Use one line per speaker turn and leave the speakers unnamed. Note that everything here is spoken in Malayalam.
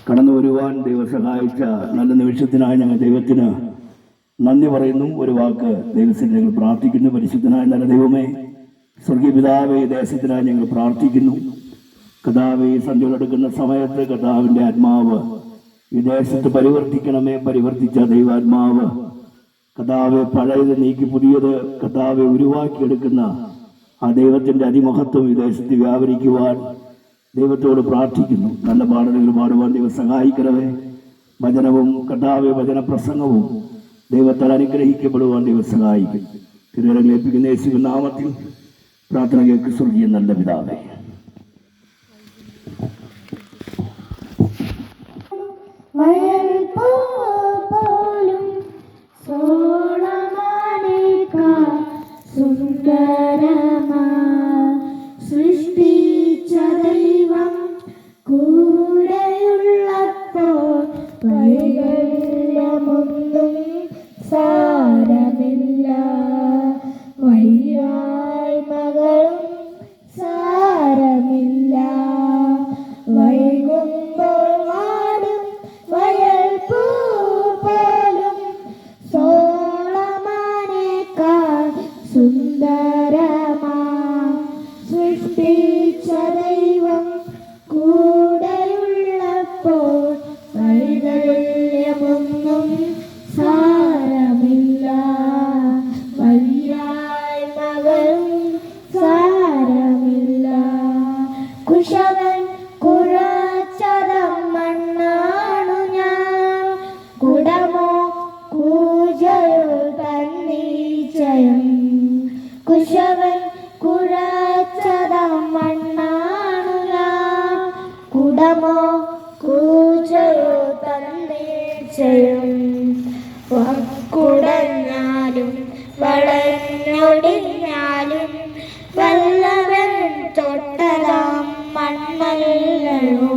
കടന്നു വരുവാൻ ദൈവം സഹായിച്ച നല്ല നിമിഷത്തിനായി ഞങ്ങൾ ദൈവത്തിന് നന്ദി പറയുന്നു. ഒരു വാക്ക് ദൈവത്തിന് ഞങ്ങൾ പ്രാർത്ഥിക്കുന്നു. പരിശുദ്ധനായ നല്ല ദൈവമേ, സ്വർഗീയ പിതാവേ, ദേശത്തിനായി ഞങ്ങൾ പ്രാർത്ഥിക്കുന്നു. കർത്താവേ, സന്ധ്യകളെടുക്കുന്ന സമയത്ത് കർത്താവിൻ്റെ ആത്മാവ് ഈ ദേശത്ത് പരിവർത്തിക്കണമേ. പരിവർത്തിച്ച ദൈവാത്മാവ് കർത്താവെ പഴയത് നീക്കി പുതിയത് കർത്താവെ ഉരുവാക്കിയെടുക്കുന്ന ആ ദൈവത്തിൻ്റെ അതിമഹത്വം ഈ ദേശത്ത് വ്യാപരിക്കുവാൻ ദൈവത്തോട് പ്രാർത്ഥിക്കുന്നു. നല്ല പാടലുകൾ പാടുവാൻ ദൈവം സഹായിക്കണമേ. വചനവും കർത്താവെ വചനപ്രസംഗവും ദൈവത്താൽ അനുഗ്രഹിക്കപ്പെടുവാൻ ദൈവം സഹായിക്കും. തിരുവരങ്ങൾ ഏൽപ്പിക്കുന്ന യേശുവിൻ നാമത്തിൽ പ്രാർത്ഥന കേൾക്ക് സ്വർഗീയ നല്ല പിതാവേ.
സൃഷ്ടിച്ച ദൈവം കൂടെയുള്ളപ്പോൾ വൈകല്യമൊന്നും സാരമില്ല, വൈരായ്മകളും സാരമില്ല. വൈകുമ്പോൾ വാടും വയൽ പൂ പോലും സോളമാനേക്കാൾ സുന്ദരമാ. സൃഷ്ടിച്ച ദൈവം കൂടെയുള്ളപ്പോൾ വൈകല്യമൊന്നും സാരമില്ല, വൈരായ്മകളും സാരമില്ല. കുശവൻ കുഴച്ചതം മണ്ണാണു ഞാൻ, കുടമോ കൂജയോ തന്നീച്ചയം. കുശവൻ കുഴച്ചതം മണ്ണാണു ഞാൻ, കുടമോ കൂജയോ തന്നീച്ചയം. കുടഞ്ഞാലും വളഞ്ഞൊടിഞ്ഞാലും വല്ലവൻ തൊട്ടതാം മണ്ണല്ലയോ.